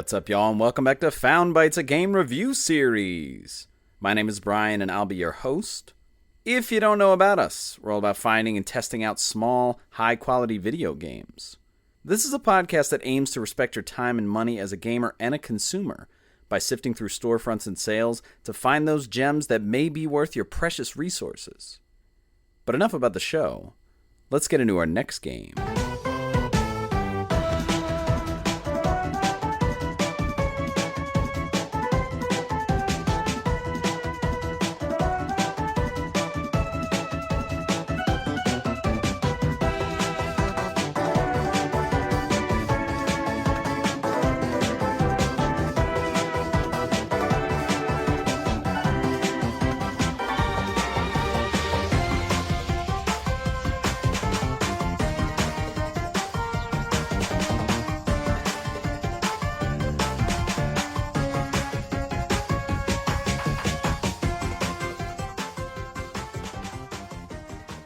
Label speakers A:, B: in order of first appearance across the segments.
A: What's up, y'all, and welcome back to Found Bytes, a game review series. My name is Brian, and I'll be your host. If you don't know about us, we're all about finding and testing out small, high-quality video games. This is a podcast that aims to respect your time and money as a gamer and a consumer by sifting through storefronts and sales to find those gems that may be worth your precious resources. But enough about the show. Let's get into our next game.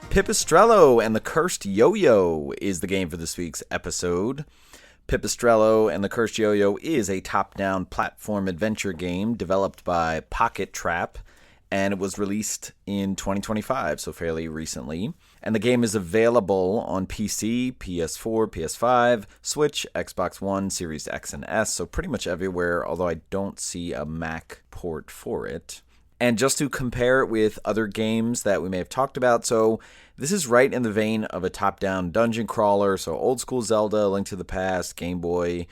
A: Pipistrello and the Cursed Yoyo is the game for this week's episode. Pipistrello and the Cursed Yoyo is a top-down platform adventure game developed by Pocket Trap, and it was released in 2025, so fairly recently. And the game is available on PC, PS4, PS5, Switch, Xbox One, Series X and S, so pretty much everywhere, although I don't see a Mac port for it. And just to compare it with other games that we may have talked about, so this is right in the vein of a top-down dungeon crawler, so old school Zelda, Link to the Past, Game Boy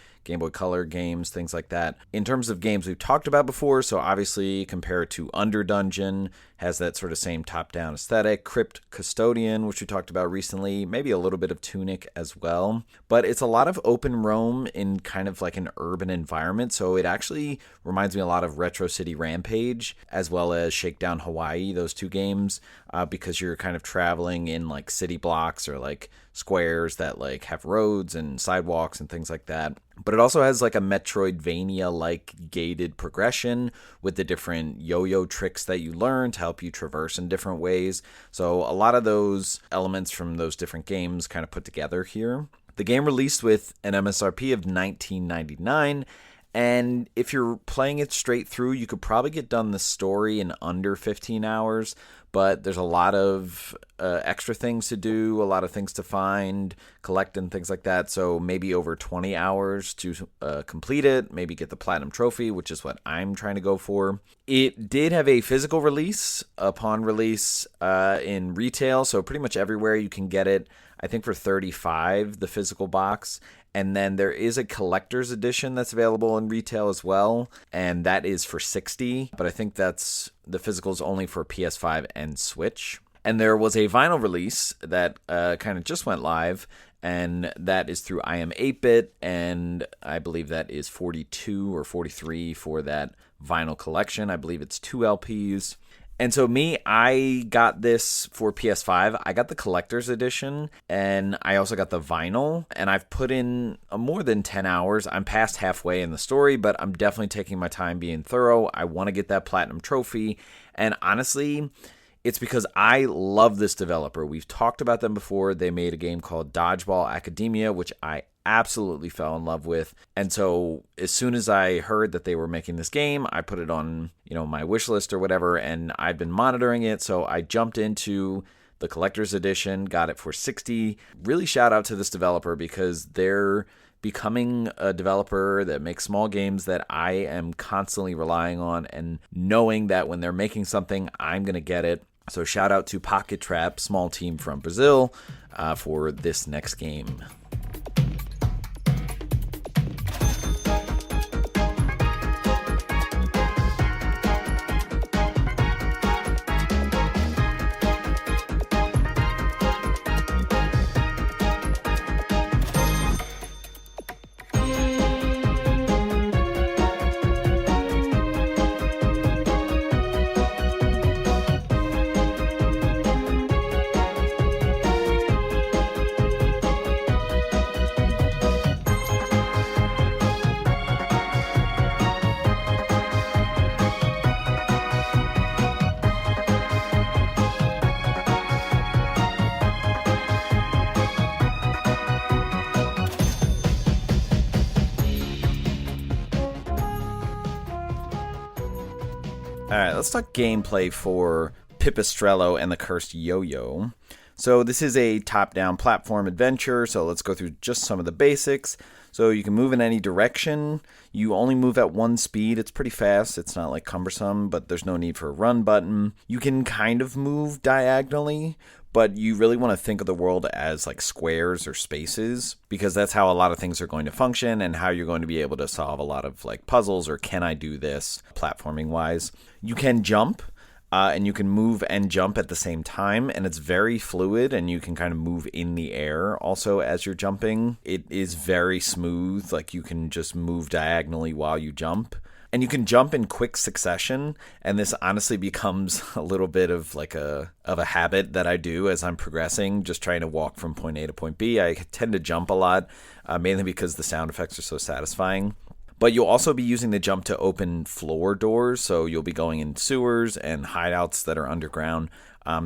A: Color games, things like that. In terms of games we've talked about before, so obviously compare it to Under Dungeon, has that sort of same top-down aesthetic. Crypt Custodian, which we talked about recently, maybe a little bit of Tunic as well. But it's a lot of open roam in kind of like an urban environment, so it actually reminds me a lot of Retro City Rampage, as well as Shakedown Hawaii, those two games, because you're kind of traveling in like city blocks or like squares that like have roads and sidewalks and things like that. But it also has like a Metroidvania-like gated progression with the different yo-yo tricks that you learn to help you traverse in different ways. So a lot of those elements from those different games kind of put together here. The game released with an MSRP of $19.99, and if you're playing it straight through, you could probably get done the story in under 15 hours, but there's a lot of extra things to do, a lot of things to find, collect, and things like that, so maybe over 20 hours to complete it, maybe get the Platinum Trophy, which is what I'm trying to go for. It did have a physical release upon release in retail, so pretty much everywhere you can get it, I think for $35, the physical box. And then there is a collector's edition that's available in retail as well, and that is for $60. But I think that's the physical is only for PS5 and Switch. And there was a vinyl release that kind of just went live, and that is through I Am 8-Bit, and I believe that is $42 or $43 for that vinyl collection. I believe it's 2 LPs. And so I got this for PS5. I got the collector's edition, and I also got the vinyl, and I've put in more than 10 hours. I'm past halfway in the story, but I'm definitely taking my time being thorough. I want to get that Platinum Trophy, and honestly, it's because I love this developer. We've talked about them before. They made a game called Dodgeball Academia, which I absolutely fell in love with. And so as soon as I heard that they were making this game, I put it on, my wish list or whatever, and I've been monitoring it. So I jumped into the collector's edition, got it for $60. Really shout out to this developer because they're becoming a developer that makes small games that I am constantly relying on and knowing that when they're making something, I'm going to get it. So shout out to Pocket Trap, small team from Brazil, for this next game. let's talk gameplay for Pipistrello and the Cursed Yoyo. So this is a top-down platform adventure, so let's go through just some of the basics. So you can move in any direction. You only move at one speed. It's pretty fast. It's not like cumbersome, but there's no need for a run button. You can kind of move diagonally, but you really want to think of the world as like squares or spaces, because that's how a lot of things are going to function and how you're going to be able to solve a lot of like puzzles or can I do this platforming wise. You can jump. And you can move and jump at the same time, and it's very fluid, and you can kind of move in the air also as you're jumping. It is very smooth, like you can just move diagonally while you jump. And you can jump in quick succession, and this honestly becomes a little bit of like a habit that I do as I'm progressing, just trying to walk from point A to point B. I tend to jump a lot, mainly because the sound effects are so satisfying. But you'll also be using the jump to open floor doors, so you'll be going in sewers and hideouts that are underground.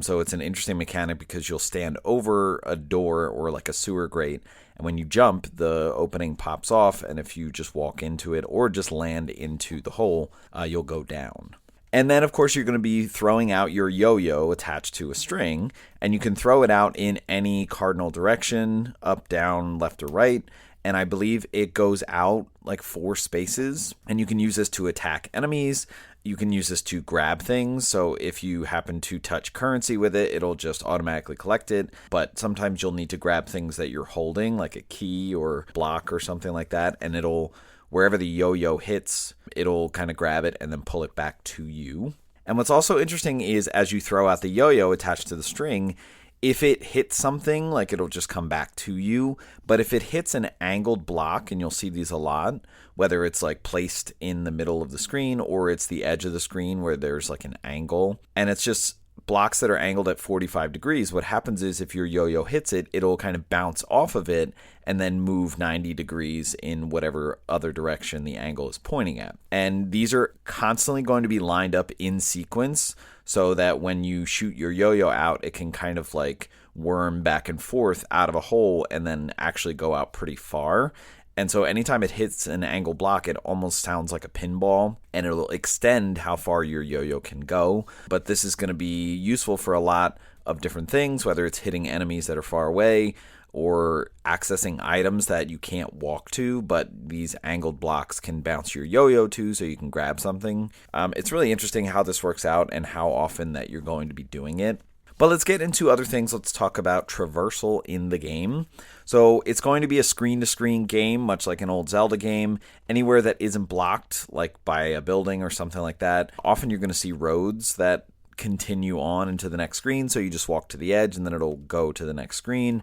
A: So it's an interesting mechanic because you'll stand over a door or like a sewer grate, and when you jump, the opening pops off, and if you just walk into it or just land into the hole, you'll go down. And then, of course, you're going to be throwing out your yo-yo attached to a string, and you can throw it out in any cardinal direction, up, down, left, or right. And I believe it goes out like 4 spaces, and you can use this to attack enemies. You can use this to grab things, so if you happen to touch currency with it, it'll just automatically collect it. But sometimes you'll need to grab things that you're holding, like a key or block or something like that, and it'll, wherever the yo-yo hits, it'll kind of grab it and then pull it back to you. And what's also interesting is as you throw out the yo-yo attached to the string, if it hits something, like it'll just come back to you. But if it hits an angled block, and you'll see these a lot, whether it's like placed in the middle of the screen or it's the edge of the screen where there's like an angle, and it's just blocks that are angled at 45 degrees, what happens is if your yo-yo hits it, it'll kind of bounce off of it and then move 90 degrees in whatever other direction the angle is pointing at. And these are constantly going to be lined up in sequence so that when you shoot your yo-yo out, it can kind of like worm back and forth out of a hole and then actually go out pretty far. And so anytime it hits an angle block, it almost sounds like a pinball, and it'll extend how far your yo-yo can go. But this is going to be useful for a lot of different things, whether it's hitting enemies that are far away or accessing items that you can't walk to, but these angled blocks can bounce your yo-yo to so you can grab something. It's really interesting how this works out and how often that you're going to be doing it. But let's get into other things. Let's talk about traversal in the game. So it's going to be a screen-to-screen game, much like an old Zelda game. Anywhere that isn't blocked, like by a building or something like that, often you're going to see roads that continue on into the next screen. So you just walk to the edge and then it'll go to the next screen.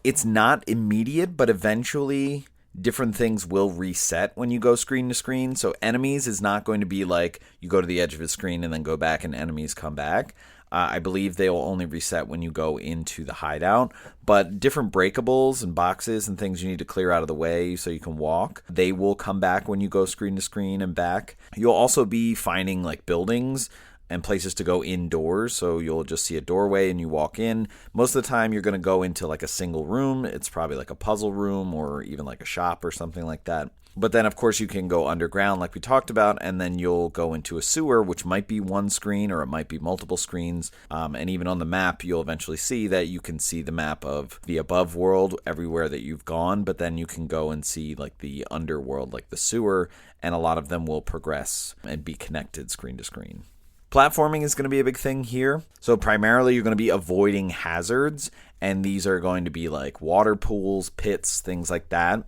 A: It's not immediate, but eventually different things will reset when you go screen to screen. So enemies is not going to be like you go to the edge of a screen and then go back and enemies come back. I believe they will only reset when you go into the hideout, but different breakables and boxes and things you need to clear out of the way so you can walk, they will come back when you go screen to screen and back. You'll also be finding like buildings and places to go indoors, so you'll just see a doorway and you walk in. Most of the time you're going to go into like a single room. It's probably like a puzzle room or even like a shop or something like that. But then, of course, you can go underground like we talked about, and then you'll go into a sewer, which might be one screen or it might be multiple screens. And even on the map, you'll eventually see that you can see the map of the above world everywhere that you've gone, but then you can go and see like the underworld, like the sewer, and a lot of them will progress and be connected screen to screen. Platforming is going to be a big thing here. So primarily you're going to be avoiding hazards, and these are going to be like water pools, pits, things like that.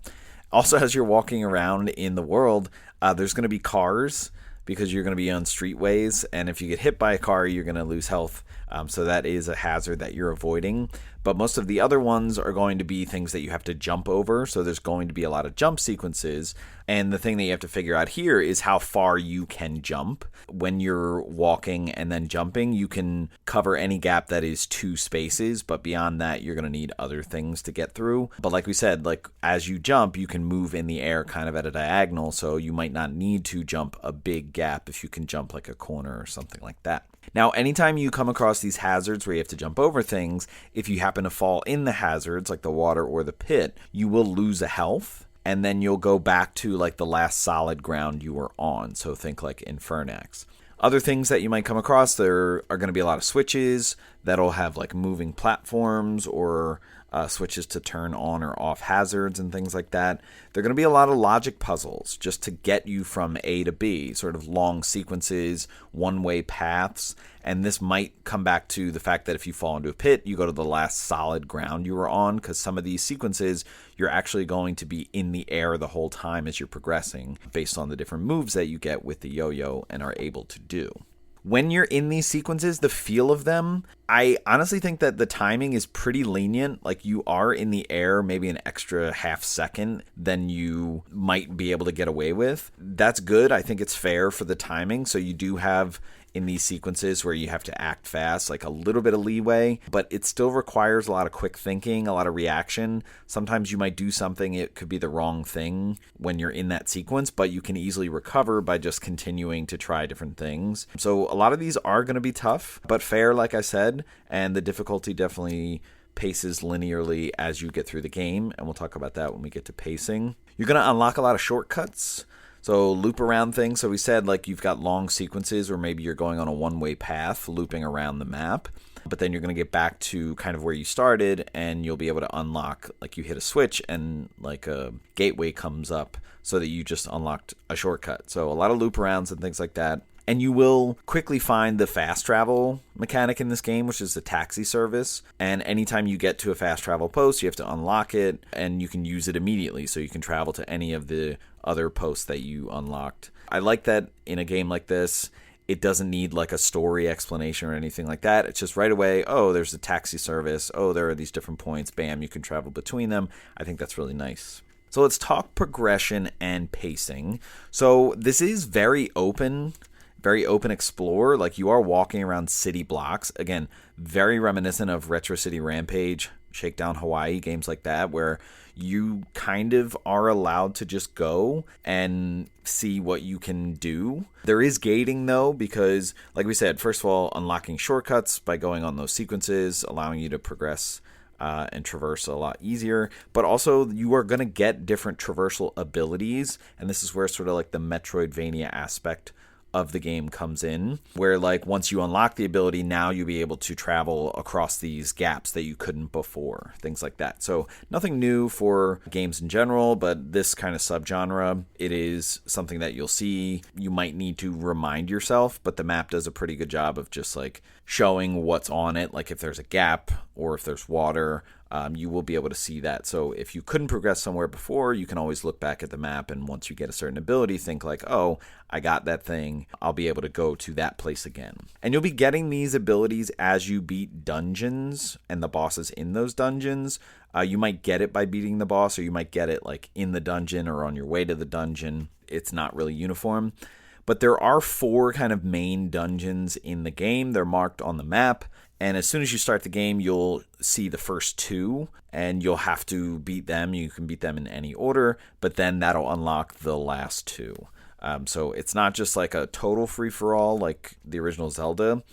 A: Also, as you're walking around in the world, there's going to be cars because you're going to be on streetways, and if you get hit by a car, you're going to lose health. So that is a hazard that you're avoiding. But most of the other ones are going to be things that you have to jump over, so there's going to be a lot of jump sequences. And the thing that you have to figure out here is how far you can jump. When you're walking and then jumping, you can cover any gap that is 2 spaces, but beyond that, you're going to need other things to get through. But like we said, like as you jump, you can move in the air kind of at a diagonal, so you might not need to jump a big gap if you can jump like a corner or something like that. Now, anytime you come across these hazards where you have to jump over things, if you happen to fall in the hazards, like the water or the pit, you will lose a health, and then you'll go back to like the last solid ground you were on. So think like Infernax. Other things that you might come across, there are going to be a lot of switches that'll have like moving platforms or switches to turn on or off hazards and things like that. There are going to be a lot of logic puzzles just to get you from A to B, sort of long sequences, one-way paths. And this might come back to the fact that if you fall into a pit, you go to the last solid ground you were on, because some of these sequences, you're actually going to be in the air the whole time as you're progressing based on the different moves that you get with the yo-yo and are able to do. When you're in these sequences, the feel of them, I honestly think that the timing is pretty lenient. Like, you are in the air maybe an extra half second than you might be able to get away with. That's good. I think it's fair for the timing. So you do have in these sequences where you have to act fast, like a little bit of leeway, but it still requires a lot of quick thinking, a lot of reaction. Sometimes you might do something, it could be the wrong thing when you're in that sequence, but you can easily recover by just continuing to try different things. So a lot of these are going to be tough, but fair, like I said, and the difficulty definitely paces linearly as you get through the game, and we'll talk about that when we get to pacing. You're going to unlock a lot of shortcuts. So loop around things. So we said like you've got long sequences or maybe you're going on a one-way path looping around the map. But then you're going to get back to kind of where you started and you'll be able to unlock, like you hit a switch and like a gateway comes up so that you just unlocked a shortcut. So a lot of loop arounds and things like that. And you will quickly find the fast travel mechanic in this game, which is the taxi service. And anytime you get to a fast travel post, you have to unlock it, and you can use it immediately. So you can travel to any of the other posts that you unlocked. I like that in a game like this, it doesn't need like a story explanation or anything like that. It's just right away, oh, there's a taxi service. Oh, there are these different points. Bam, you can travel between them. I think that's really nice. So let's talk progression and pacing. So this is very open explore. Like, you are walking around city blocks. Again, very reminiscent of Retro City Rampage, Shakedown Hawaii, games like that, where you kind of are allowed to just go and see what you can do. There is gating though, because like we said, first of all, unlocking shortcuts by going on those sequences, allowing you to progress and traverse a lot easier, but also you are going to get different traversal abilities, and this is where sort of like the Metroidvania aspect of the game comes in, where like once you unlock the ability, now you'll be able to travel across these gaps that you couldn't before, things like that. So nothing new for games in general, but this kind of subgenre, it is something that you'll see. You might need to remind yourself, but the map does a pretty good job of just like showing what's on it. Like if there's a gap or if there's water, you will be able to see that. So if you couldn't progress somewhere before, you can always look back at the map, and once you get a certain ability, think like, oh, I got that thing, I'll be able to go to that place again. And you'll be getting these abilities as you beat dungeons and the bosses in those dungeons. You might get it by beating the boss, or you might get it like in the dungeon or on your way to the dungeon. It's not really uniform. But there are 4 kind of main dungeons in the game. They're marked on the map. And as soon as you start the game, you'll see the first 2, and you'll have to beat them. You can beat them in any order, but then that'll unlock the last 2. So it's not just like a total free-for-all like the original Zelda,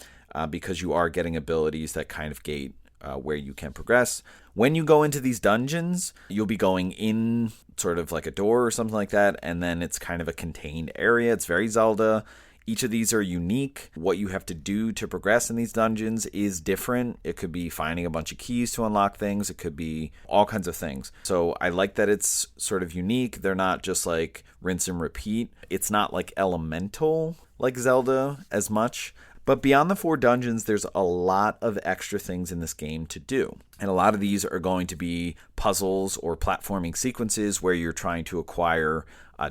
A: because you are getting abilities that kind of gate where you can progress. When you go into these dungeons, you'll be going in sort of like a door or something like that, and then it's kind of a contained area. It's very Zelda. Each of these are unique. What you have to do to progress in these dungeons is different. It could be finding a bunch of keys to unlock things. It could be all kinds of things. So I like that it's sort of unique. They're not just like rinse and repeat. It's not like elemental like Zelda as much. But beyond the 4 dungeons, there's a lot of extra things in this game to do. And a lot of these are going to be puzzles or platforming sequences where you're trying to acquire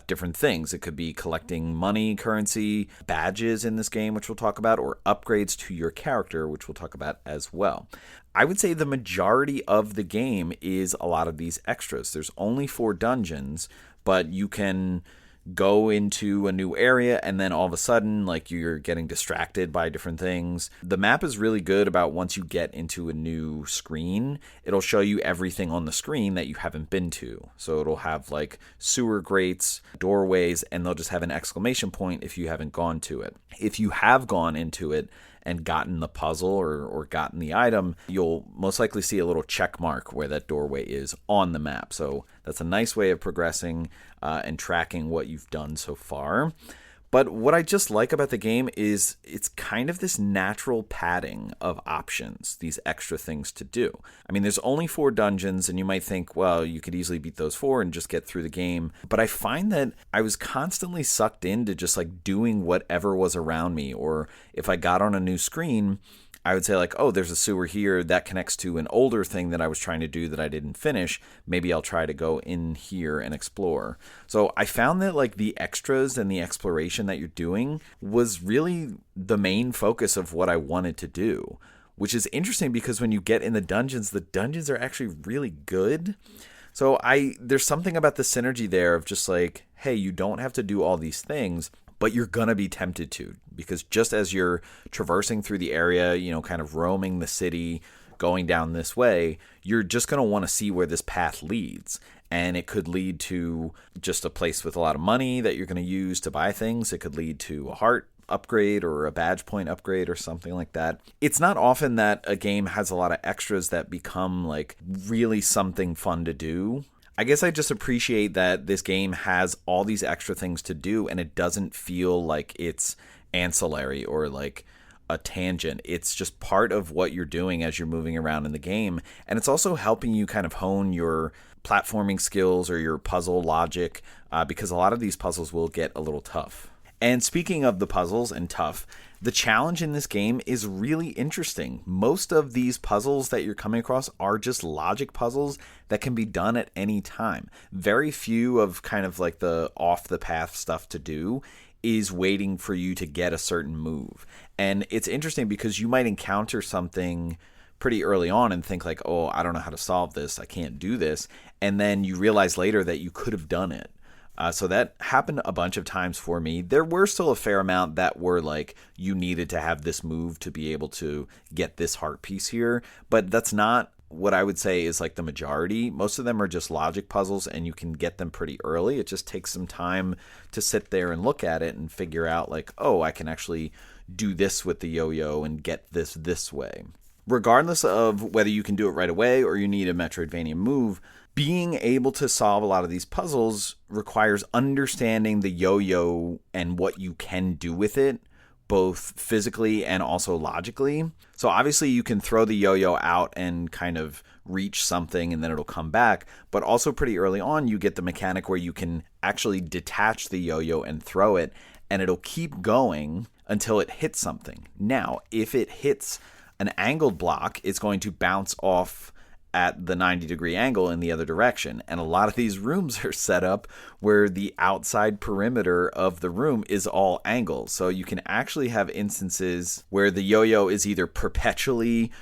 A: different things. It could be collecting money, currency, badges in this game, which we'll talk about, or upgrades to your character, which we'll talk about as well. I would say the majority of the game is a lot of these extras. There's only 4 dungeons, but you can go into a new area and then all of a sudden like you're getting distracted by different things. The map is really good about once you get into a new screen, it'll show you everything on the screen that you haven't been to. So it'll have like sewer grates, doorways, and they'll just have an exclamation point if you haven't gone to it. If you have gone into it and gotten the puzzle or gotten the item, you'll most likely see a little check mark where that doorway is on the map. So that's a nice way of progressing and tracking what you've done so far. But what I just like about the game is it's kind of this natural padding of options, these extra things to do. I mean, there's only 4 dungeons, and you might think, well, you could easily beat those 4 and just get through the game. But I find that I was constantly sucked into just like doing whatever was around me, or if I got on a new screen, I would say like, oh, there's a sewer here that connects to an older thing that I was trying to do that I didn't finish. Maybe I'll try to go in here and explore. So I found that like the extras and the exploration that you're doing was really the main focus of what I wanted to do, which is interesting because when you get in the dungeons are actually really good. So there's something about the synergy there of just like, hey, you don't have to do all these things, but you're going to be tempted to, because just as you're traversing through the area, kind of roaming the city, going down this way, you're just going to want to see where this path leads. And it could lead to just a place with a lot of money that you're going to use to buy things. It could lead to a heart upgrade or a badge point upgrade or something like that. It's not often that a game has a lot of extras that become like really something fun to do. I guess I just appreciate that this game has all these extra things to do, and it doesn't feel like it's ancillary or like a tangent. It's just part of what you're doing as you're moving around in the game, and it's also helping you kind of hone your platforming skills or your puzzle logic, because a lot of these puzzles will get a little tough. And speaking of the puzzles and tough, the challenge in this game is really interesting. Most of these puzzles that you're coming across are just logic puzzles that can be done at any time. Very few of kind of like the off-the-path stuff to do is waiting for you to get a certain move. And it's interesting because you might encounter something pretty early on and think like, oh, I don't know how to solve this. I can't do this. And then you realize later that you could have done it. So that happened a bunch of times for me. There were still a fair amount that were like, you needed to have this move to be able to get this heart piece here. But that's not what I would say is like the majority. Most of them are just logic puzzles, and you can get them pretty early. It just takes some time to sit there and look at it and figure out like, oh, I can actually do this with the yo-yo and get this way. Regardless of whether you can do it right away or you need a Metroidvania move, being able to solve a lot of these puzzles requires understanding the yo-yo and what you can do with it, both physically and also logically. So obviously you can throw the yo-yo out and kind of reach something and then it'll come back, but also pretty early on you get the mechanic where you can actually detach the yo-yo and throw it, and it'll keep going until it hits something. Now, if it hits an angled block, it's going to bounce off at the 90-degree angle in the other direction. And a lot of these rooms are set up where the outside perimeter of the room is all angles. So you can actually have instances where the yo-yo is either perpetually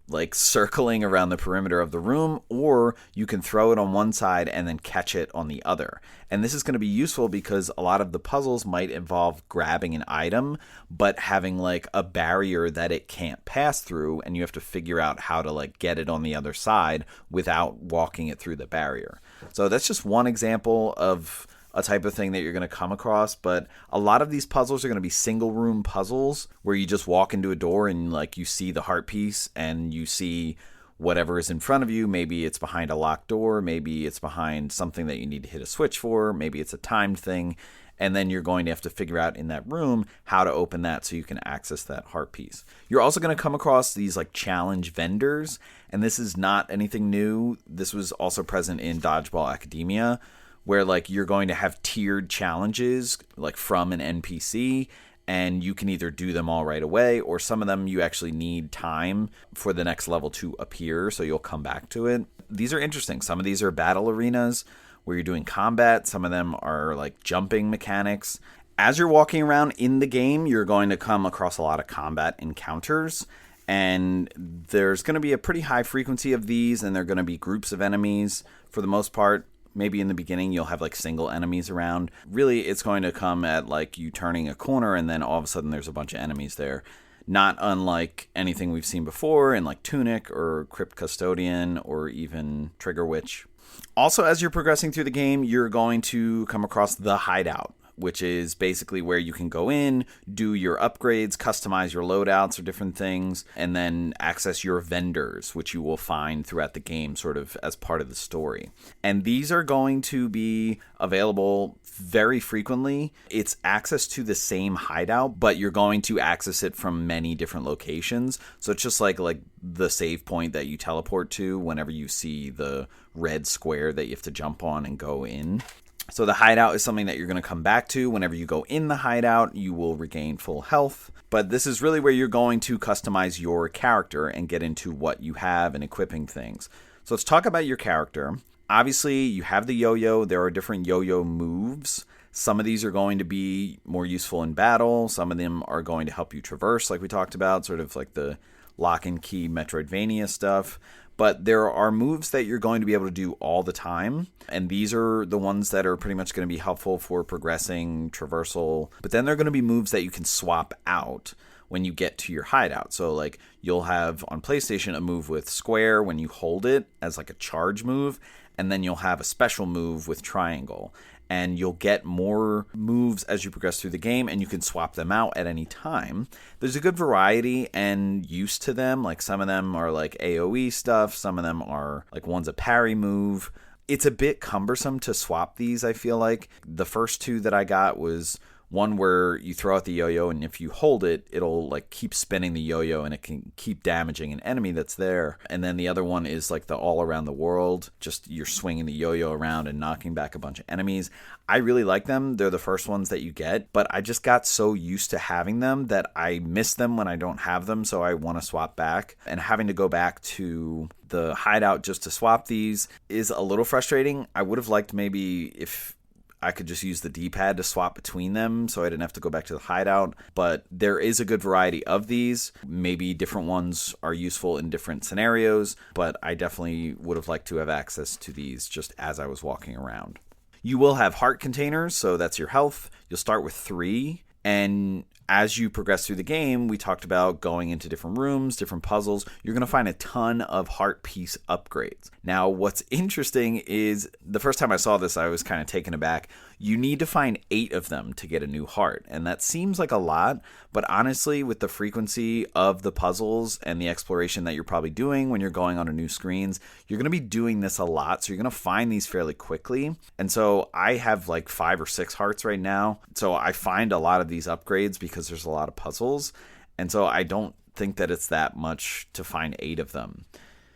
A: like circling around the perimeter of the room, or you can throw it on one side and then catch it on the other. And this is going to be useful because a lot of the puzzles might involve grabbing an item, but having like a barrier that it can't pass through, and you have to figure out how to like get it on the other side without walking it through the barrier. So that's just one example of a type of thing that you're going to come across, but a lot of these puzzles are going to be single room puzzles where you just walk into a door and like you see the heart piece and you see whatever is in front of you. Maybe it's behind a locked door, maybe it's behind something that you need to hit a switch for, maybe it's a timed thing, and then you're going to have to figure out in that room how to open that so you can access that heart piece. You're also going to come across these like challenge vendors, and this is not anything new. This was also present in Dodgeball Academia, where like you're going to have tiered challenges like from an NPC, and you can either do them all right away, or some of them you actually need time for the next level to appear, so you'll come back to it. These are interesting. Some of these are battle arenas where you're doing combat. Some of them are like jumping mechanics. As you're walking around in the game, you're going to come across a lot of combat encounters, and there's going to be a pretty high frequency of these, and they're going to be groups of enemies for the most part. Maybe in the beginning you'll have like single enemies around. Really, it's going to come at like you turning a corner and then all of a sudden there's a bunch of enemies there. Not unlike anything we've seen before in like Tunic or Crypt Custodian or even Trigger Witch. Also, as you're progressing through the game, you're going to come across the hideout, which is basically where you can go in, do your upgrades, customize your loadouts or different things, and then access your vendors, which you will find throughout the game sort of as part of the story. And these are going to be available very frequently. It's access to the same hideout, but you're going to access it from many different locations. So it's just like the save point that you teleport to whenever you see the red square that you have to jump on and go in. So the hideout is something that you're going to come back to. Whenever you go in the hideout, you will regain full health. But this is really where you're going to customize your character and get into what you have and equipping things. So let's talk about your character. Obviously, you have the yo-yo. There are different yo-yo moves. Some of these are going to be more useful in battle. Some of them are going to help you traverse, like we talked about, sort of like the lock and key Metroidvania stuff. But there are moves that you're going to be able to do all the time. And these are the ones that are pretty much going to be helpful for progressing, traversal. But then there are going to be moves that you can swap out when you get to your hideout. So like you'll have on PlayStation a move with square when you hold it as like a charge move. And then you'll have a special move with triangle. And you'll get more moves as you progress through the game, and you can swap them out at any time. There's a good variety and use to them. Like some of them are like AoE stuff. Some of them are like one's a parry move. It's a bit cumbersome to swap these, I feel like. The first two that I got was one where you throw out the yo-yo, and if you hold it, it'll like keep spinning the yo-yo and it can keep damaging an enemy that's there. And then the other one is like the all around the world. Just you're swinging the yo-yo around and knocking back a bunch of enemies. I really like them. They're the first ones that you get, but I just got so used to having them that I miss them when I don't have them, so I want to swap back. And having to go back to the hideout just to swap these is a little frustrating. I would have liked maybe if I could just use the D-pad to swap between them so I didn't have to go back to the hideout. But there is a good variety of these. Maybe different ones are useful in different scenarios, but I definitely would have liked to have access to these just as I was walking around. You will have heart containers, so that's your health. You'll start with 3, and as you progress through the game, we talked about going into different rooms, different puzzles. You're going to find a ton of heart piece upgrades. Now, what's interesting is the first time I saw this, I was kind of taken aback. You need to find 8 of them to get a new heart. And that seems like a lot, but honestly, with the frequency of the puzzles and the exploration that you're probably doing when you're going onto new screens, you're going to be doing this a lot. So you're going to find these fairly quickly. And so I have like 5 or 6 hearts right now. So I find a lot of these upgrades because there's a lot of puzzles. And so I don't think that it's that much to find 8 of them.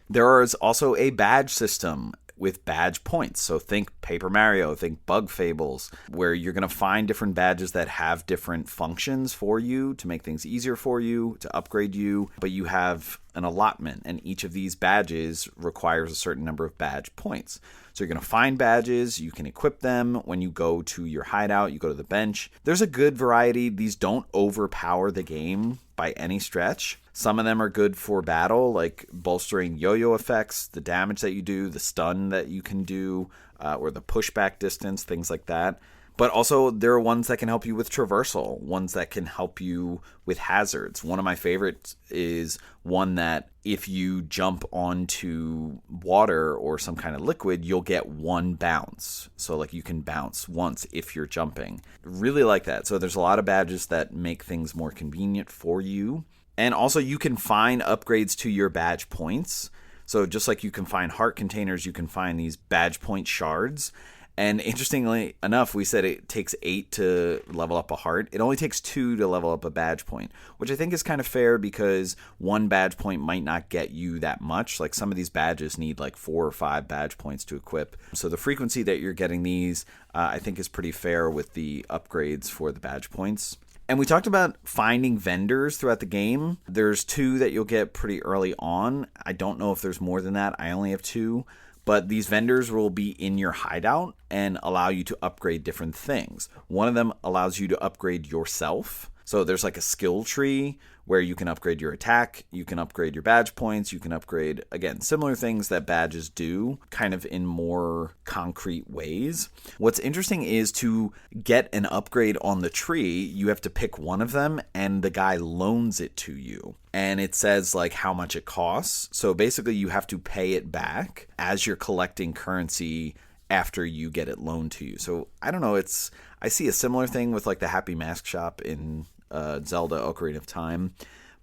A: There is also a badge system with badge points. So think Paper Mario, think Bug Fables, where you're going to find different badges that have different functions for you to make things easier for you, to upgrade you, but you have an allotment, and each of these badges requires a certain number of badge points. So you're going to find badges, you can equip them when you go to your hideout, you go to the bench. There's a good variety. These don't overpower the game by any stretch. Some of them are good for battle, like bolstering yo-yo effects, the damage that you do, the stun that you can do, or the pushback distance, things like that. But also there are ones that can help you with traversal, ones that can help you with hazards. One of my favorites is one that if you jump onto water or some kind of liquid, you'll get 1 bounce. So like you can bounce once if you're jumping. Really like that. So there's a lot of badges that make things more convenient for you. And also you can find upgrades to your badge points. So just like you can find heart containers, you can find these badge point shards. And interestingly enough, we said it takes 8 to level up a heart. It only takes 2 to level up a badge point, which I think is kind of fair because 1 badge point might not get you that much. Like some of these badges need like 4 or 5 badge points to equip. So the frequency that you're getting these, I think is pretty fair with the upgrades for the badge points. And we talked about finding vendors throughout the game. There's 2 that you'll get pretty early on. I don't know if there's more than that. I only have 2. But these vendors will be in your hideout and allow you to upgrade different things. One of them allows you to upgrade yourself. So there's like a skill tree where you can upgrade your attack, you can upgrade your badge points, you can upgrade, again, similar things that badges do, kind of in more concrete ways. What's interesting is to get an upgrade on the tree, you have to pick one of them and the guy loans it to you. And it says like how much it costs. So basically you have to pay it back as you're collecting currency after you get it loaned to you. So I don't know, I see a similar thing with like the Happy Mask Shop in Zelda Ocarina of Time.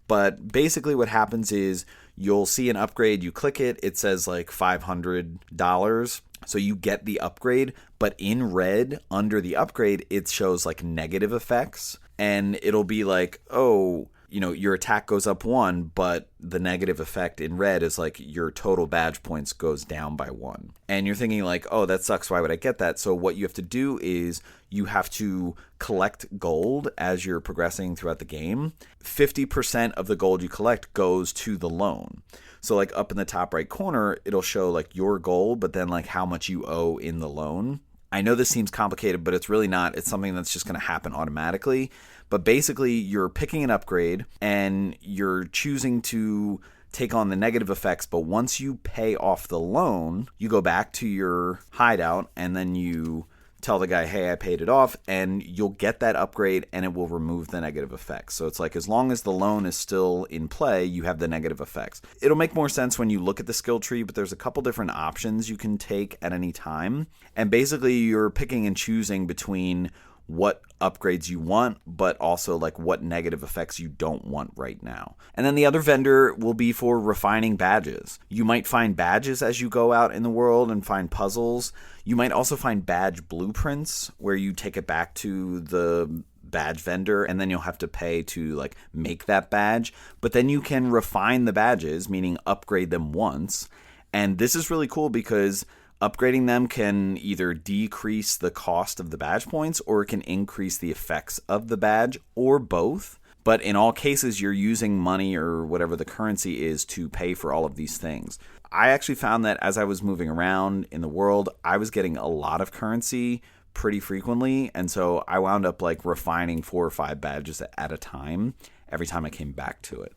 A: But basically what happens is you'll see an upgrade, you click it, it says like $500. So you get the upgrade, but in red under the upgrade, it shows like negative effects. And it'll be like, oh, your attack goes up 1, but the negative effect in red is like your total badge points goes down by 1. And you're thinking like, oh, that sucks. Why would I get that? So what you have to do is you have to collect gold as you're progressing throughout the game. 50% of the gold you collect goes to the loan. So like up in the top right corner, it'll show like your gold, but then like how much you owe in the loan. I know this seems complicated, but it's really not. It's something that's just going to happen automatically. But basically, you're picking an upgrade and you're choosing to take on the negative effects. But once you pay off the loan, you go back to your hideout and then you tell the guy, hey, I paid it off, and you'll get that upgrade and it will remove the negative effects. So it's like as long as the loan is still in play, you have the negative effects. It'll make more sense when you look at the skill tree, but there's a couple different options you can take at any time. And basically you're picking and choosing between what upgrades you want, but also like what negative effects you don't want right now. And then the other vendor will be for refining badges. You might find badges as you go out in the world and find puzzles. You might also find badge blueprints where you take it back to the badge vendor and then you'll have to pay to like make that badge. But then you can refine the badges, meaning upgrade them once. And this is really cool because upgrading them can either decrease the cost of the badge points or it can increase the effects of the badge or both. But in all cases, you're using money or whatever the currency is to pay for all of these things. I actually found that as I was moving around in the world, I was getting a lot of currency pretty frequently. And so I wound up like refining 4 or 5 badges at a time every time I came back to it.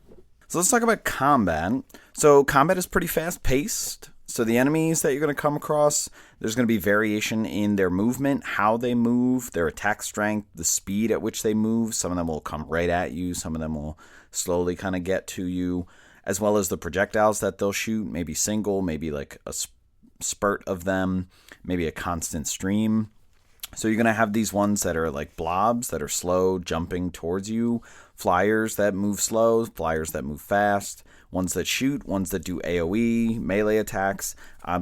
A: So let's talk about combat. So combat is pretty fast paced. So the enemies that you're going to come across, there's going to be variation in their movement, how they move, their attack strength, the speed at which they move. Some of them will come right at you. Some of them will slowly kind of get to you, as well as the projectiles that they'll shoot, maybe single, maybe like a spurt of them, maybe a constant stream. So you're going to have these ones that are like blobs that are slow, jumping towards you, flyers that move slow, flyers that move fast, ones that shoot, ones that do AoE, melee attacks.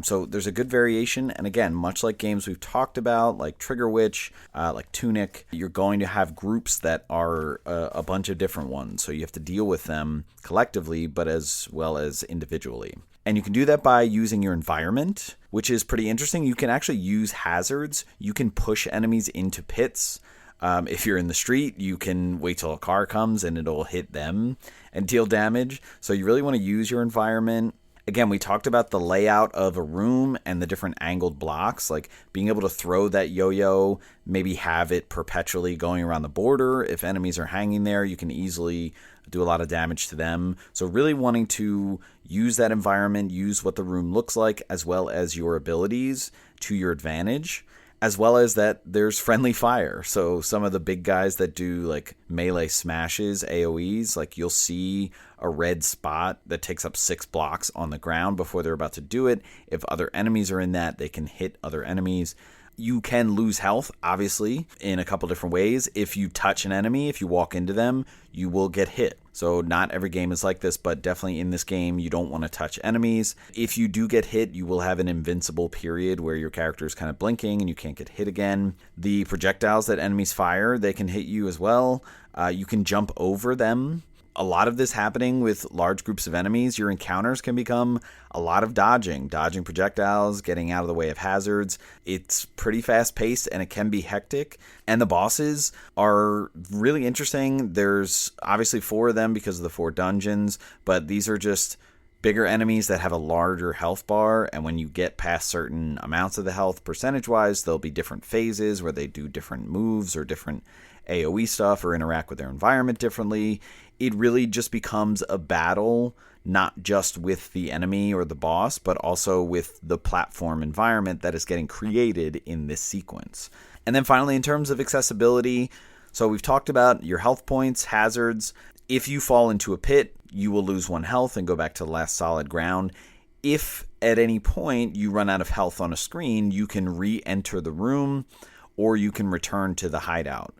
A: So there's a good variation. And again, much like games we've talked about, like Trigger Witch, like Tunic, you're going to have groups that are a bunch of different ones. So you have to deal with them collectively, but as well as individually. And you can do that by using your environment, which is pretty interesting. You can actually use hazards. You can push enemies into pits. If you're in the street, you can wait till a car comes and it'll hit them and deal damage. So you really want to use your environment. Again, we talked about the layout of a room and the different angled blocks, like being able to throw that yo-yo, maybe have it perpetually going around the border. If enemies are hanging there, you can easily do a lot of damage to them. So really wanting to use that environment, use what the room looks like, as well as your abilities to your advantage, as well as that there's friendly fire. So some of the big guys that do like melee smashes, AoEs, like you'll see a red spot that takes up 6 blocks on the ground before they're about to do it. If other enemies are in that, they can hit other enemies. You can lose health, obviously, in a couple different ways. If you touch an enemy, if you walk into them, you will get hit. So not every game is like this, but definitely in this game, you don't want to touch enemies. If you do get hit, you will have an invincible period where your character is kind of blinking and you can't get hit again. The projectiles that enemies fire, they can hit you as well. You can jump over them. A lot of this happening with large groups of enemies, your encounters can become a lot of dodging projectiles, getting out of the way of hazards. It's pretty fast paced and it can be hectic. And the bosses are really interesting. There's obviously 4 of them because of the 4 dungeons, but these are just bigger enemies that have a larger health bar. And when you get past certain amounts of the health percentage-wise, there'll be different phases where they do different moves or different AoE stuff or interact with their environment differently. It really just becomes a battle, not just with the enemy or the boss, but also with the platform environment that is getting created in this sequence. And then finally, in terms of accessibility, so we've talked about your health points, hazards. If you fall into a pit, you will lose 1 health and go back to the last solid ground. If at any point you run out of health on a screen, you can re-enter the room, or you can return to the hideout,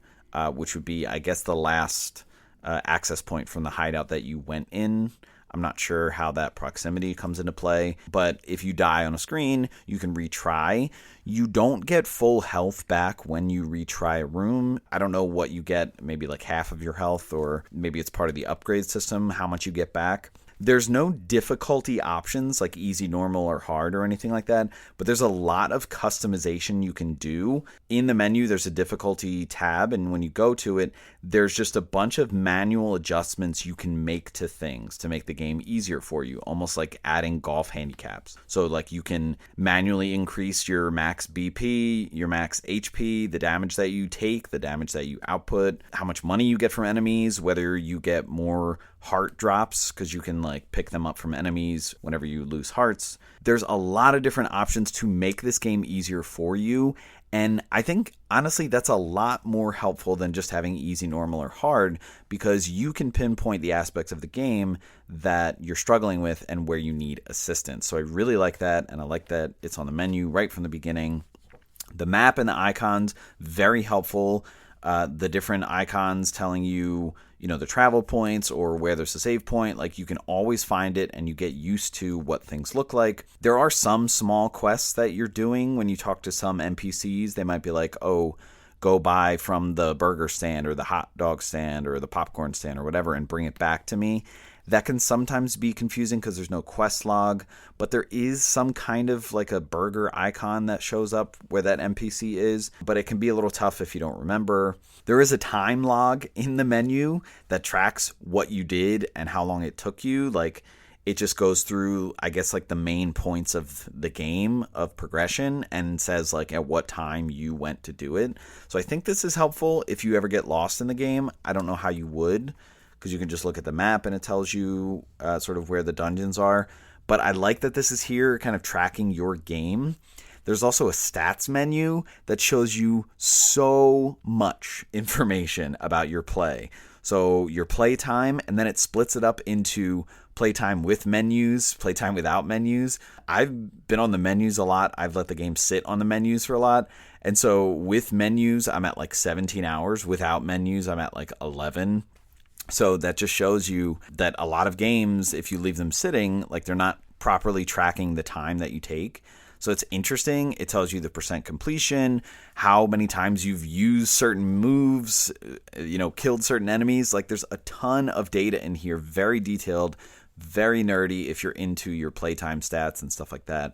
A: which would be, I guess, the last access point from the hideout that you went in. I'm not sure how that proximity comes into play, but if you die on a screen, you can retry. You don't get full health back when you retry a room. I don't know what you get, maybe like half of your health, or maybe it's part of the upgrade system, how much you get back. There's no difficulty options like easy, normal, or hard or anything like that, but there's a lot of customization you can do. In the menu, there's a difficulty tab, and when you go to it, there's just a bunch of manual adjustments you can make to things to make the game easier for you, almost like adding golf handicaps. So like you can manually increase your max BP, your max HP, the damage that you take, the damage that you output, how much money you get from enemies, whether you get more heart drops because you can like pick them up from enemies whenever you lose hearts. There's a lot of different options to make this game easier for you, and I think honestly that's a lot more helpful than just having easy, normal, or hard, because you can pinpoint the aspects of the game that you're struggling with and where you need assistance. So I really like that, and I like that it's on the menu right from the beginning. The map and the icons, very helpful. The different icons telling you, the travel points or where there's a save point, like you can always find it and you get used to what things look like. There are some small quests that you're doing when you talk to some NPCs. They might be like, oh, go buy from the burger stand or the hot dog stand or the popcorn stand or whatever and bring it back to me. That can sometimes be confusing because there's no quest log, but there is some kind of like a burger icon that shows up where that NPC is, but it can be a little tough if you don't remember. There is a time log in the menu that tracks what you did and how long it took you. Like it just goes through, I guess, like the main points of the game of progression and says like at what time you went to do it. So I think this is helpful if you ever get lost in the game. I don't know how you would, because you can just look at the map and it tells you sort of where the dungeons are. But I like that this is here kind of tracking your game. There's also a stats menu that shows you so much information about your play. So your play time, and then it splits it up into playtime with menus, playtime without menus. I've been on the menus a lot. I've let the game sit on the menus for a lot. And so with menus, I'm at like 17 hours. Without menus, I'm at like 11. So that just shows you that a lot of games, if you leave them sitting, like they're not properly tracking the time that you take. So it's interesting. It tells you the percent completion, how many times you've used certain moves, killed certain enemies. Like there's a ton of data in here, very detailed, very nerdy if you're into your playtime stats and stuff like that.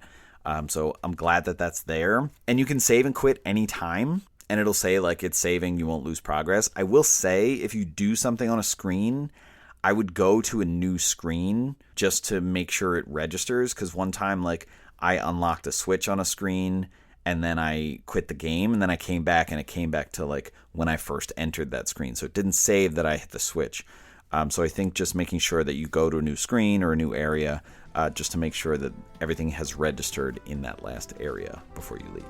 A: So I'm glad that that's there. And you can save and quit anytime. And it'll say like it's saving, you won't lose progress. I will say if you do something on a screen, I would go to a new screen just to make sure it registers. Because one time like I unlocked a switch on a screen and then I quit the game and then I came back and it came back to like when I first entered that screen. So it didn't save that I hit the switch. So I think just making sure that you go to a new screen or a new area just to make sure that everything has registered in that last area before you leave.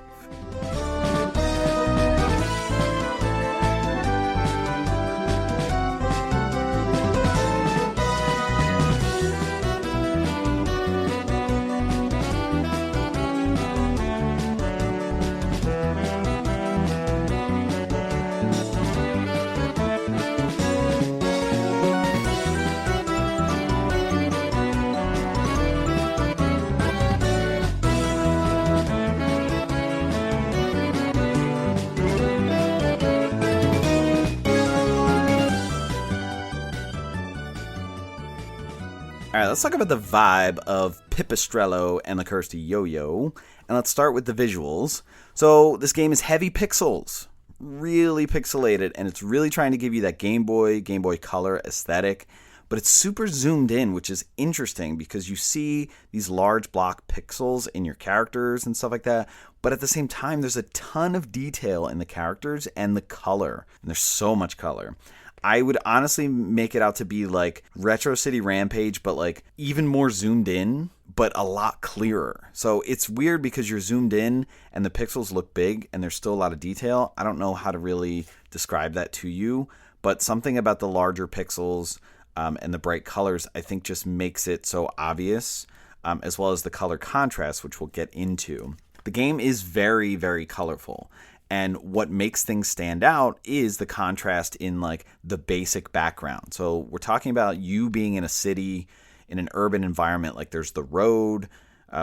A: All right, let's talk about the vibe of Pipistrello and the Cursed Yoyo, and let's start with the visuals. So this game is heavy pixels, really pixelated, and it's really trying to give you that Game Boy Color aesthetic, but it's super zoomed in, which is interesting because you see these large block pixels in your characters and stuff like that, but at the same time, there's a ton of detail in the characters and the color, and there's so much color. I would honestly make it out to be like Retro City Rampage, but like even more zoomed in, but a lot clearer. So it's weird because you're zoomed in and the pixels look big and there's still a lot of detail. I don't know how to really describe that to you, but something about the larger pixels and the bright colors, I think just makes it so obvious. as well as the color contrast, which we'll get into. The game is very, very colorful. And what makes things stand out is the contrast in like the basic background. So we're talking about you being in a city, in an urban environment. Like there's the road,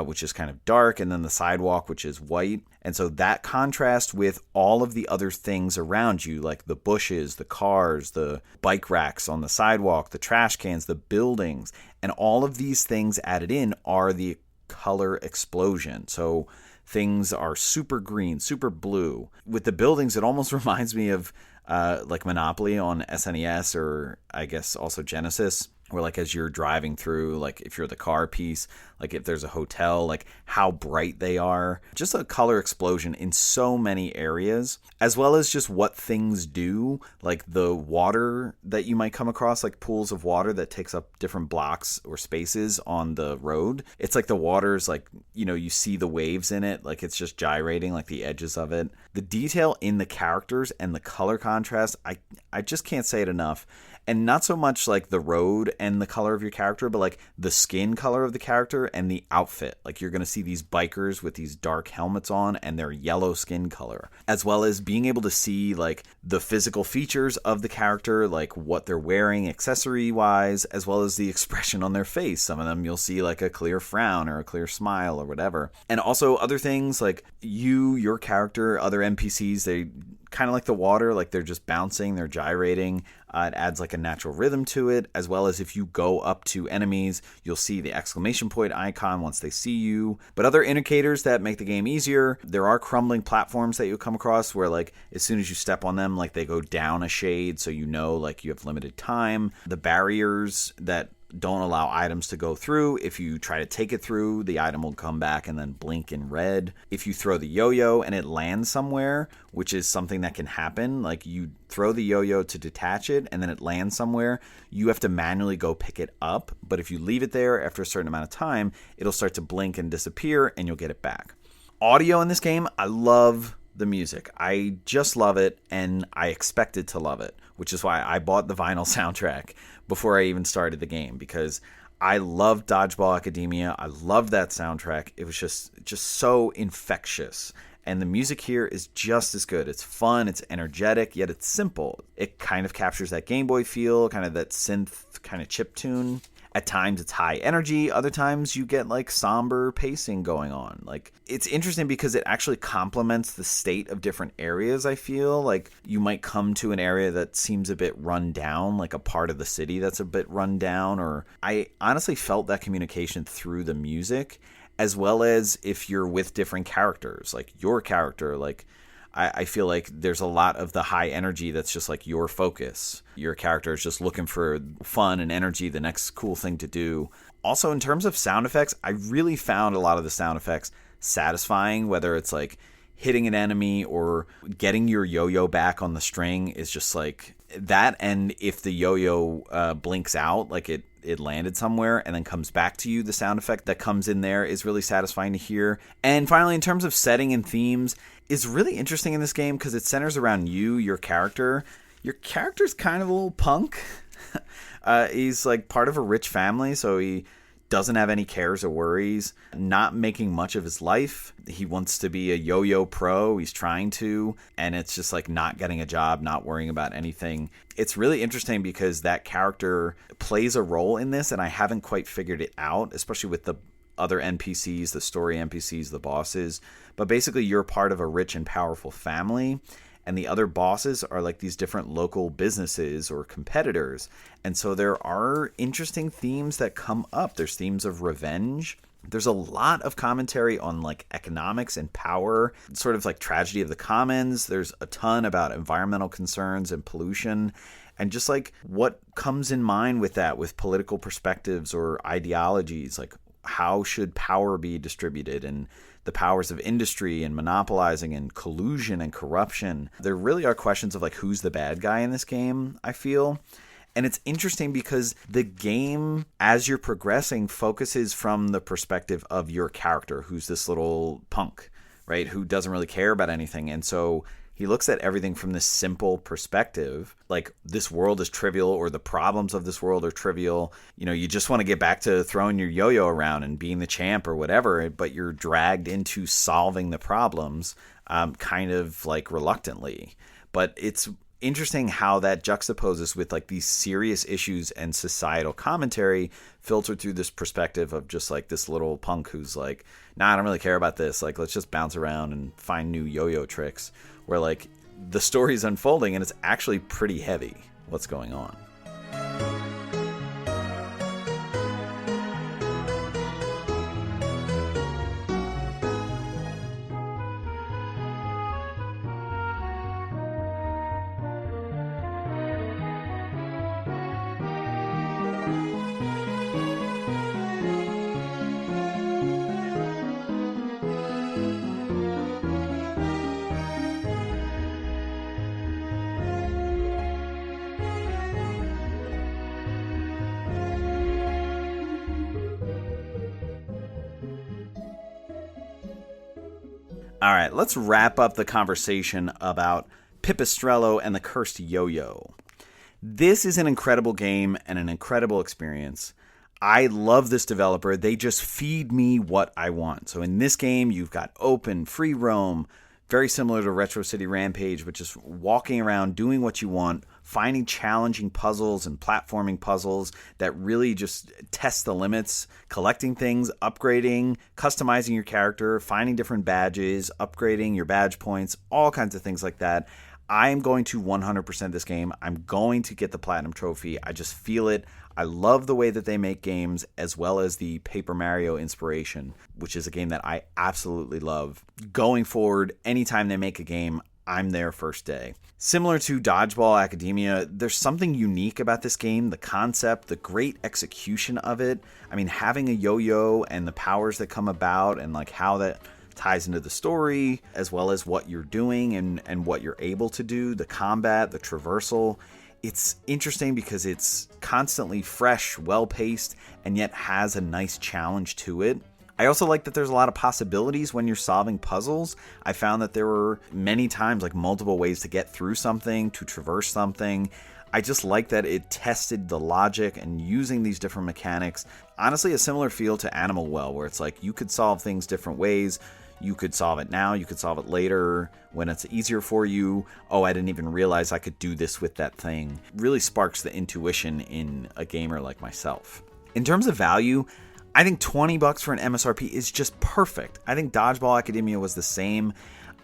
A: which is kind of dark, and then the sidewalk, which is white. And so that contrast with all of the other things around you, like the bushes, the cars, the bike racks on the sidewalk, the trash cans, the buildings, and all of these things added in are the color explosion. So things are super green, super blue. With the buildings, it almost reminds me of like Monopoly on SNES, or I guess also Genesis, where like as you're driving through, like if you're the car piece, like if there's a hotel, like how bright they are. Just a color explosion in so many areas, as well as just what things do, like the water that you might come across, like pools of water that takes up different blocks or spaces on the road. It's like the water's like, you know, you see the waves in it, like it's just gyrating, like the edges of it. The detail in the characters and the color contrast, I just can't say it enough. And not so much like the road and the color of your character, but like the skin color of the character and the outfit. Like you're going to see these bikers with these dark helmets on and their yellow skin color, as well as being able to see like the physical features of the character, like what they're wearing accessory wise, as well as the expression on their face. Some of them you'll see like a clear frown or a clear smile or whatever. And also other things like your character, other NPCs, they kind of like the water, like they're just bouncing, they're gyrating. It adds like a natural rhythm to it, as well as if you go up to enemies, you'll see the exclamation point icon once they see you. But other indicators that make the game easier, there are crumbling platforms that you'll come across where like as soon as you step on them, like they go down a shade, so you know like you have limited time. The barriers that don't allow items to go through. If you try to take it through, the item will come back and then blink in red. If you throw the yo-yo and it lands somewhere, which is something that can happen, like you throw the yo-yo to detach it and then it lands somewhere, you have to manually go pick it up. But if you leave it there after a certain amount of time, it'll start to blink and disappear and you'll get it back. Audio in this game, I love the music. I just love it, and I expected to love it, which is why I bought the vinyl soundtrack before I even started the game, because I loved Dodgeball Academia. I loved that soundtrack. It was just so infectious. And the music here is just as good. It's fun, it's energetic, yet it's simple. It kind of captures that Game Boy feel, kind of that synth kind of chiptune. At times it's high energy, other times you get like somber pacing going on. Like it's interesting because it actually complements the state of different areas. I feel like you might come to an area that seems a bit run down, like a part of the city that's a bit run down, or I honestly felt that communication through the music, as well as if you're with different characters, like your character, like I feel like there's a lot of the high energy that's just like your focus. Your character is just looking for fun and energy, the next cool thing to do. Also, in terms of sound effects, I really found a lot of the sound effects satisfying, whether it's like hitting an enemy or getting your yo-yo back on the string is just like that. And if the yo-yo blinks out, like it landed somewhere and then comes back to you, the sound effect that comes in there is really satisfying to hear. And finally, in terms of setting and themes, is really interesting in this game because it centers around you, your character. Your character's kind of a little punk. He's like part of a rich family, so he doesn't have any cares or worries, not making much of his life. He wants to be a yo-yo pro. He's trying to, and it's just like not getting a job, not worrying about anything. It's really interesting because that character plays a role in this, and I haven't quite figured it out, especially with the other NPCs, the story NPCs, the bosses. But basically you're part of a rich and powerful family, and the other bosses are like these different local businesses or competitors. And so there are interesting themes that come up. There's themes of revenge. There's a lot of commentary on like economics and power, sort of like tragedy of the commons. There's a ton about environmental concerns and pollution, and just like what comes in mind with that, with political perspectives or ideologies, like how should power be distributed, and the powers of industry and monopolizing and collusion and corruption. There really are questions of like who's the bad guy in this game, I feel. And it's interesting because the game, as you're progressing, focuses from the perspective of your character, who's this little punk, right, who doesn't really care about anything. And so He looks at everything from this simple perspective, like this world is trivial or the problems of this world are trivial. You just want to get back to throwing your yo-yo around and being the champ or whatever, but you're dragged into solving the problems kind of like reluctantly. But it's interesting how that juxtaposes with like these serious issues and societal commentary filtered through this perspective of just like this little punk who's like, nah, I don't really care about this. Like, let's just bounce around and find new yo-yo tricks, where like the story's unfolding and it's actually pretty heavy what's going on. All right, let's wrap up the conversation about Pipistrello and the Cursed Yo-Yo. This is an incredible game and an incredible experience. I love this developer. They just feed me what I want. So in this game, you've got open, free roam, very similar to Retro City Rampage, which is walking around, doing what you want, finding challenging puzzles and platforming puzzles that really just test the limits, collecting things, upgrading, customizing your character, finding different badges, upgrading your badge points, all kinds of things like that. I am going to 100% this game. I'm going to get the Platinum Trophy. I just feel it. I love the way that they make games, as well as the Paper Mario inspiration, which is a game that I absolutely love. Going forward, anytime they make a game, I'm there first day. Similar to Dodgeball Academia, there's something unique about this game, the concept, the great execution of it. I mean, having a yo-yo and the powers that come about and like how that ties into the story, as well as what you're doing and what you're able to do, the combat, the traversal. It's interesting because it's constantly fresh, well-paced, and yet has a nice challenge to it. I also like that there's a lot of possibilities when you're solving puzzles. I found that there were many times like multiple ways to get through something, to traverse something. I just like that it tested the logic and using these different mechanics. Honestly, a similar feel to Animal Well, where it's like you could solve things different ways. You could solve it now, you could solve it later when it's easier for you. Oh, I didn't even realize I could do this with that thing. Really sparks the intuition in a gamer like myself. In terms of value, I think $20 for an MSRP is just perfect. I think Dodgeball Academia was the same.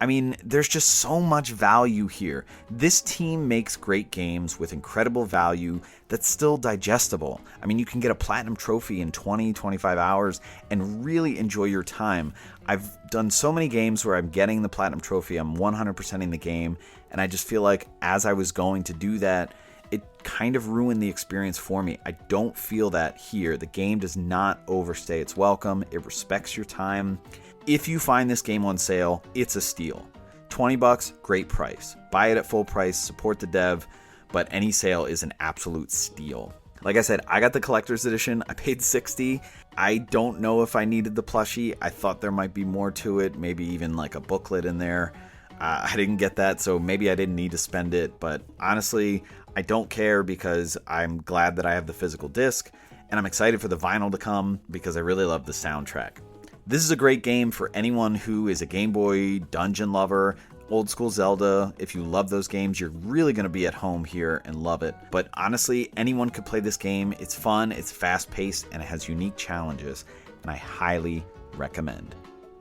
A: I mean, there's just so much value here. This team makes great games with incredible value that's still digestible. I mean, you can get a Platinum Trophy in 20, 25 hours and really enjoy your time. I've done so many games where I'm getting the Platinum Trophy, I'm 100%ing the game, and I just feel like as I was going to do that, it kind of ruined the experience for me. I don't feel that here. The game does not overstay its welcome. It respects your time. If you find this game on sale, it's a steal. $20, great price. Buy it at full price, support the dev, but any sale is an absolute steal. Like I said, I got the collector's edition. I paid $60. I don't know if I needed the plushie. I thought there might be more to it, maybe even like a booklet in there. I didn't get that, so maybe I didn't need to spend it, but honestly, I don't care because I'm glad that I have the physical disc, and I'm excited for the vinyl to come because I really love the soundtrack. This is a great game for anyone who is a Game Boy dungeon lover, old school Zelda. If you love those games, you're really going to be at home here and love it. But honestly, anyone could play this game. It's fun, it's fast paced, and it has unique challenges, and I highly recommend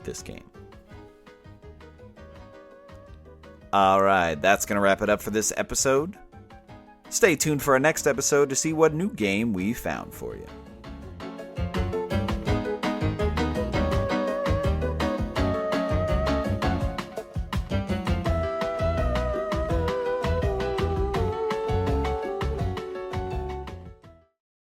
A: this game. All right, that's going to wrap it up for this episode. Stay tuned for our next episode to see what new game we found for you.